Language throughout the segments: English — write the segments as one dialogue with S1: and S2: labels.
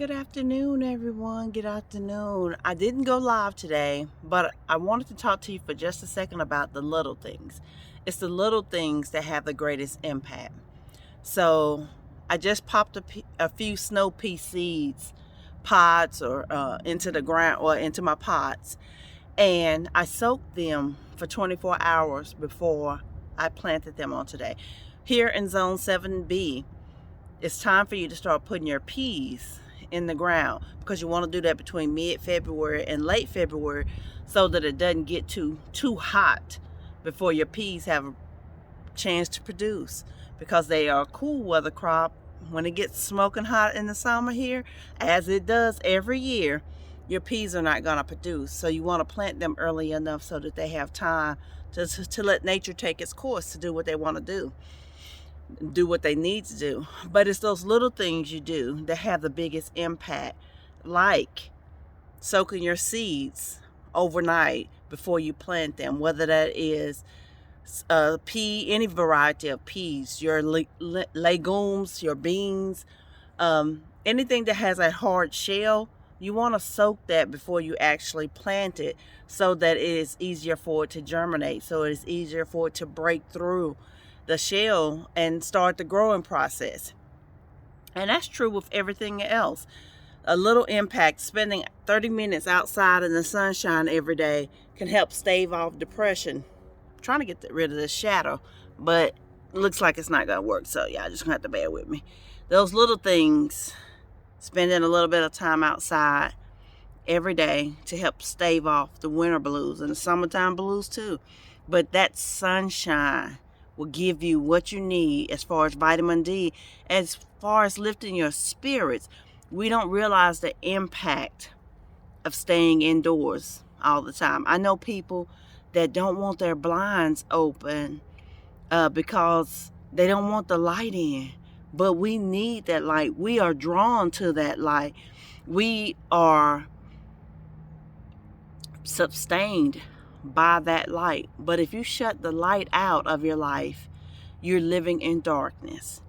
S1: Good afternoon, everyone. Good afternoon. I didn't go live today, but I wanted to talk to you for just a second about the little things. It's the little things that have the greatest impact. So I just popped a few snow pea seeds, pods, or into the ground or into my pots, and I soaked them for 24 hours before I planted them on today. Here in Zone 7B, it's time for you to start putting your peas in the ground because you want to do that between mid-February and late February so that it doesn't get too hot before your peas have a chance to produce, because they are a cool weather crop. When it gets smoking hot in the summer here, as it does every year, your peas are not going to produce. So you want to plant them early enough so that they have time to let nature take its course to do what they want to do what they need to do. But it's those little things you do that have the biggest impact, like soaking your seeds overnight before you plant them, whether that is pea, any variety of peas, your legumes, your beans, anything that has a hard shell. You want to soak that before you actually plant it so that it is easier for it to germinate, so it is easier for it to break through the shell and start the growing process. And that's true with everything else. A little impact, spending 30 minutes outside in the sunshine every day, can help stave off depression. I'm trying to get rid of this shadow, but it looks like it's not going to work, so y'all just going to have to bear with me. Those little things, spending a little bit of time outside every day to help stave off the winter blues and the summertime blues too. But that sunshine will give you what you need as far as vitamin D, as far as lifting your spirits. We don't realize the impact of staying indoors all the time. I know people that don't want their blinds open because they don't want the light in. But we need that light. We are drawn to that light. We are sustained by that light. But if you shut the light out of your life, you're living in darkness.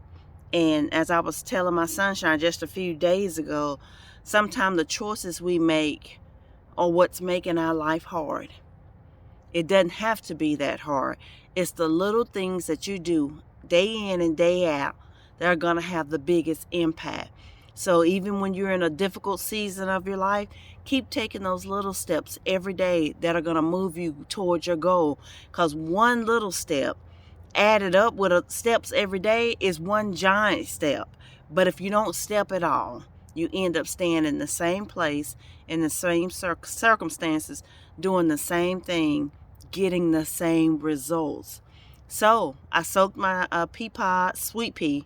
S1: And as I was telling my sunshine just a few days ago, sometimes the choices we make are what's making our life hard. It doesn't have to be that hard. It's the little things that you do day in and day out that are going to have the biggest impact. So even when you're in a difficult season of your life, keep taking those little steps every day that are going to move you towards your goal. Because one little step added up with steps every day is one giant step. But if you don't step at all, you end up staying in the same place, in the same circumstances, doing the same thing, getting the same results. So I soaked my pea pod, sweet pea,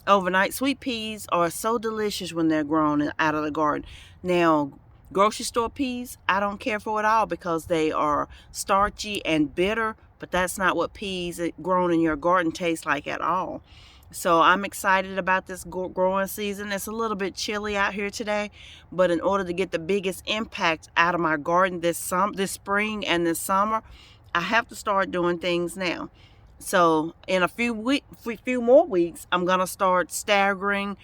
S1: overnight. Sweet peas are so delicious when they're grown out of the garden. Now, grocery store peas, I don't care for at all because they are starchy and bitter, but that's not what peas grown in your garden taste like at all. So I'm excited about this growing season. It's a little bit chilly out here today, but in order to get the biggest impact out of my garden this spring and this summer, I have to start doing things now. So in a few more weeks, I'm gonna start staggering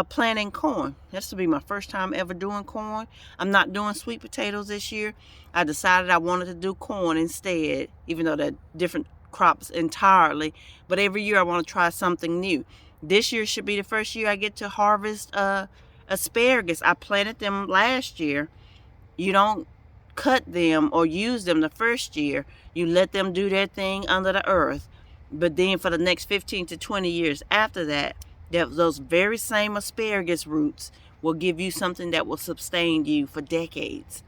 S1: planting corn. This will be my first time ever doing corn. I'm not doing sweet potatoes this year. I decided I wanted to do corn instead, even though they're different crops entirely. But every year I want to try something new. This year should be the first year I get to harvest asparagus. I planted them last year. You don't cut them or use them the first year. You let them do their thing under the earth. But then for the next 15 to 20 years after that, those very same asparagus roots will give you something that will sustain you for decades.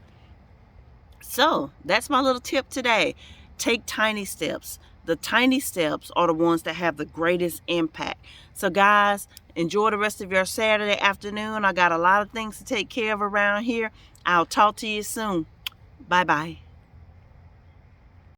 S1: So that's my little tip today. Take tiny steps. The tiny steps are the ones that have the greatest impact. So guys, enjoy the rest of your Saturday afternoon. I got a lot of things to take care of around here. I'll talk to you soon. Bye-bye.